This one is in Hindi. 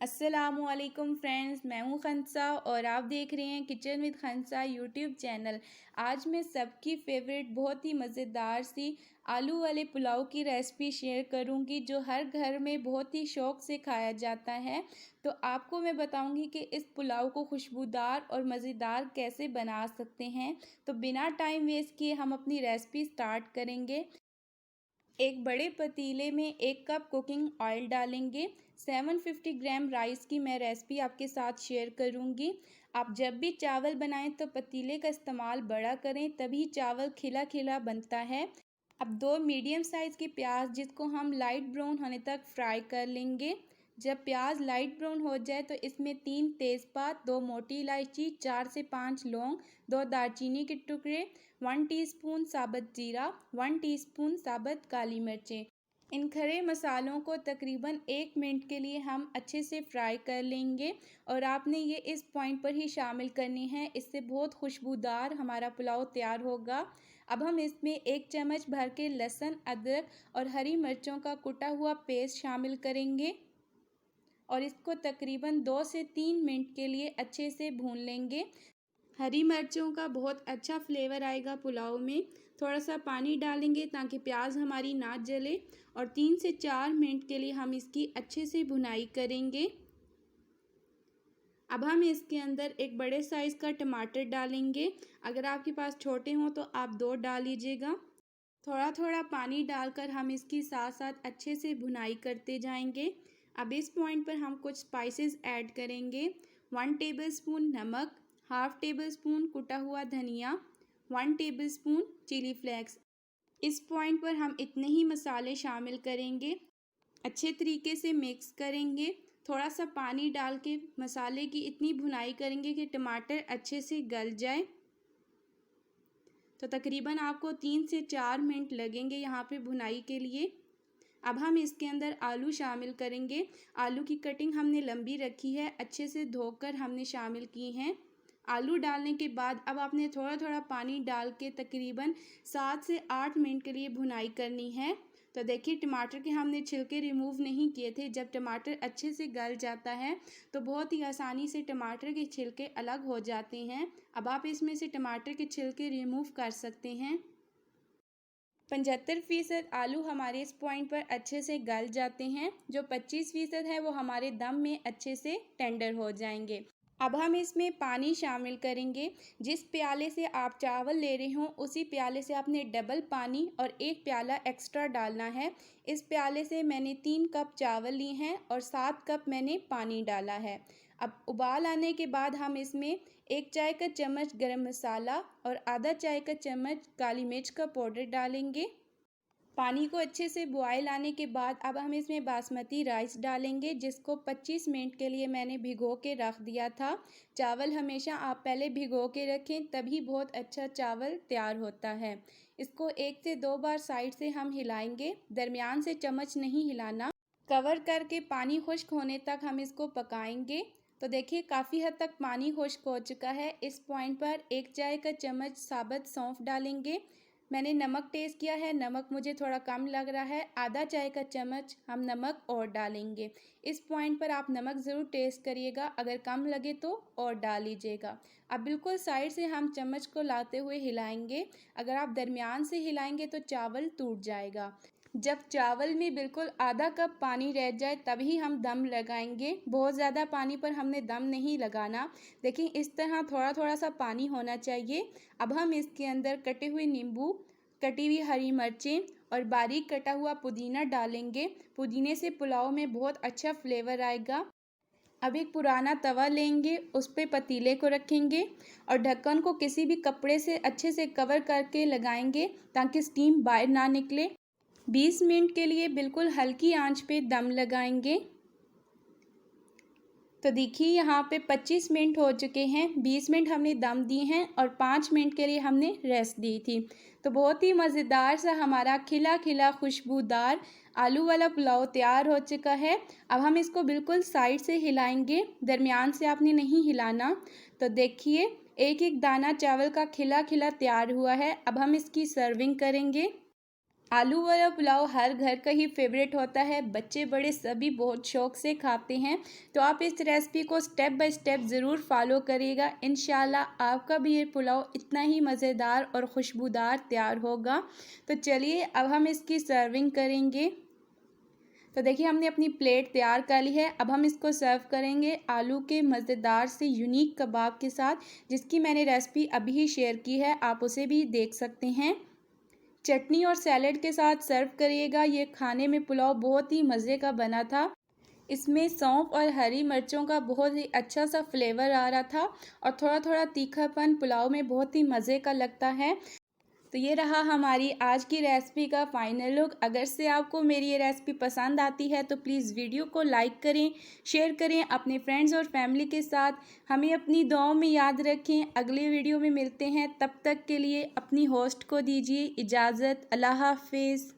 अस्सलामुअलैकुम फ्रेंड्स, मैं हूँ खंसा और आप देख रहे हैं kitchen with Khansa YouTube channel. आज मैं सबकी फेवरेट बहुत ही मज़ेदार सी आलू वाले पुलाव की रेसिपी शेयर करूँगी जो हर घर में बहुत ही शौक़ से खाया जाता है। तो आपको मैं बताऊँगी कि इस पुलाव को खुशबूदार और मज़ेदार कैसे बना सकते हैं। तो बिना टाइम वेस्ट किए हम अपनी रेसिपी स्टार्ट करेंगे। एक बड़े पतीले में 1 कप कुकिंग ऑयल डालेंगे। 750 ग्राम राइस की मैं रेसिपी आपके साथ शेयर करूंगी। आप जब भी चावल बनाएं तो पतीले का इस्तेमाल बड़ा करें, तभी चावल खिला खिला बनता है। अब 2 मीडियम साइज़ की प्याज जिसको हम लाइट ब्राउन होने तक फ्राई कर लेंगे। जब प्याज लाइट ब्राउन हो जाए तो इसमें 3 तेज़पात, 2 मोटी इलायची, 4 से 5 लौंग, 2 दालचीनी के टुकड़े, 1 टीस्पून साबुत जीरा, 1 टीस्पून साबुत काली मिर्चें। इन खड़े मसालों को तकरीबन 1 मिनट के लिए हम अच्छे से फ्राई कर लेंगे और आपने ये इस पॉइंट पर ही शामिल करनी है, इससे बहुत खुशबूदार हमारा पुलाव तैयार होगा। अब हम इसमें 1 चम्मच भर के लहसुन, अदरक और हरी मिर्चों का कुटा हुआ पेस्ट शामिल करेंगे और इसको तकरीबन 2 से 3 मिनट के लिए अच्छे से भून लेंगे। हरी मिर्चों का बहुत अच्छा फ्लेवर आएगा पुलाव में। थोड़ा सा पानी डालेंगे ताकि प्याज हमारी ना जले और 3 से 4 मिनट के लिए हम इसकी अच्छे से भुनाई करेंगे। अब हम इसके अंदर एक बड़े साइज़ का टमाटर डालेंगे। अगर आपके पास छोटे हों तो आप 2 डाल लीजिएगा। थोड़ा थोड़ा पानी डालकर हम इसकी साथ साथ अच्छे से भुनाई करते जाएंगे। अब इस पॉइंट पर हम कुछ स्पाइसेस ऐड करेंगे। 1 टेबलस्पून नमक, हाफ़ टेबल स्पून कुटा हुआ धनिया, 1 टेबलस्पून चिली फ्लेक्स। इस पॉइंट पर हम इतने ही मसाले शामिल करेंगे। अच्छे तरीके से मिक्स करेंगे। थोड़ा सा पानी डाल के मसाले की इतनी भुनाई करेंगे कि टमाटर अच्छे से गल जाए। तो तकरीबन आपको 3 से 4 मिनट लगेंगे यहाँ पे भुनाई के लिए। अब हम इसके अंदर आलू शामिल करेंगे। आलू की कटिंग हमने लंबी रखी है, अच्छे से धोकर हमने शामिल की हैं। आलू डालने के बाद अब आपने थोड़ा थोड़ा पानी डाल के तकरीबन 7 से 8 मिनट के लिए भुनाई करनी है। तो देखिए टमाटर के हमने छिलके रिमूव नहीं किए थे। जब टमाटर अच्छे से गल जाता है तो बहुत ही आसानी से टमाटर के छिलके अलग हो जाते हैं। अब आप इसमें से टमाटर के छिलके रिमूव कर सकते हैं। 75% आलू हमारे इस पॉइंट पर अच्छे से गल जाते हैं। जो 25% है वो हमारे दम में अच्छे से टेंडर हो जाएंगे। अब हम इसमें पानी शामिल करेंगे। जिस प्याले से आप चावल ले रहे हों उसी प्याले से आपने डबल पानी और 1 प्याला एक्स्ट्रा डालना है। इस प्याले से मैंने 3 कप चावल लिए हैं और 7 कप मैंने पानी डाला है। अब उबाल आने के बाद हम इसमें 1 चाय का चम्मच गरम मसाला और आधा चाय का चम्मच काली मिर्च का पाउडर डालेंगे। पानी को अच्छे से बॉयल आने के बाद अब हम इसमें बासमती राइस डालेंगे जिसको 25 मिनट के लिए मैंने भिगो के रख दिया था। चावल हमेशा आप पहले भिगो के रखें, तभी बहुत अच्छा चावल तैयार होता है। इसको 1 से 2 बार साइड से हम हिलाएंगे, दरमियान से चम्मच नहीं हिलाना। कवर करके पानी खुश्क होने तक हम इसको पकाएंगे। तो देखिए काफ़ी हद तक पानी खुश्क हो चुका है। इस पॉइंट पर 1 चाय का चम्मच साबुत सौंफ डालेंगे। मैंने नमक टेस्ट किया है, नमक मुझे थोड़ा कम लग रहा है। आधा चाय का चम्मच हम नमक और डालेंगे। इस पॉइंट पर आप नमक ज़रूर टेस्ट करिएगा, अगर कम लगे तो और डाल लीजिएगा। अब बिल्कुल साइड से हम चम्मच को लाते हुए हिलाएंगे। अगर आप दरमियान से हिलाएंगे तो चावल टूट जाएगा। जब चावल में बिल्कुल आधा कप पानी रह जाए तभी हम दम लगाएंगे। बहुत ज़्यादा पानी पर हमने दम नहीं लगाना। देखिए इस तरह थोड़ा थोड़ा सा पानी होना चाहिए। अब हम इसके अंदर कटे हुए नींबू, कटी हुई हरी मिर्चें और बारीक कटा हुआ पुदीना डालेंगे। पुदीने से पुलाव में बहुत अच्छा फ्लेवर आएगा। अब एक पुराना तवा लेंगे, उस पर पतीले को रखेंगे और ढक्कन को किसी भी कपड़े से अच्छे से कवर करके लगाएंगे ताकि स्टीम बाहर ना निकले। 20 मिनट के लिए बिल्कुल हल्की आंच पे दम लगाएंगे। तो देखिए यहाँ पे 25 मिनट हो चुके हैं। 20 मिनट हमने दम दिए हैं और 5 मिनट के लिए हमने रेस्ट दी थी। तो बहुत ही मज़ेदार सा हमारा खिला खिला खुशबूदार आलू वाला पुलाव तैयार हो चुका है। अब हम इसको बिल्कुल साइड से हिलाएंगे, दरमियान से आपने नहीं हिलाना। तो देखिए एक एक दाना चावल का खिला खिला तैयार हुआ है। अब हम इसकी सर्विंग करेंगे। आलू वाला पुलाव हर घर का ही फेवरेट होता है, बच्चे बड़े सभी बहुत शौक से खाते हैं। तो आप इस रेसिपी को स्टेप बाय स्टेप ज़रूर फॉलो करिएगा। इंशाल्लाह आपका भी ये पुलाव इतना ही मज़ेदार और खुशबूदार तैयार होगा। तो चलिए अब हम इसकी सर्विंग करेंगे। तो देखिए हमने अपनी प्लेट तैयार कर ली है। अब हम इसको सर्व करेंगे आलू के मज़ेदार से यूनिक कबाब के साथ, जिसकी मैंने रेसिपी अभी ही शेयर की है, आप उसे भी देख सकते हैं। चटनी और सैलेड के साथ सर्व करिएगा। ये खाने में पुलाव बहुत ही मज़े का बना था। इसमें सौंफ और हरी मिर्चों का बहुत ही अच्छा सा फ्लेवर आ रहा था और थोड़ा थोड़ा तीखापन पुलाव में बहुत ही मज़े का लगता है। तो ये रहा हमारी आज की रेसिपी का फाइनल लुक। अगर से आपको मेरी ये रेसिपी पसंद आती है तो प्लीज़ वीडियो को लाइक करें, शेयर करें अपने फ्रेंड्स और फैमिली के साथ। हमें अपनी दुआओं में याद रखें। अगले वीडियो में मिलते हैं, तब तक के लिए अपनी होस्ट को दीजिए इजाज़त। अल्लाह हाफिज़।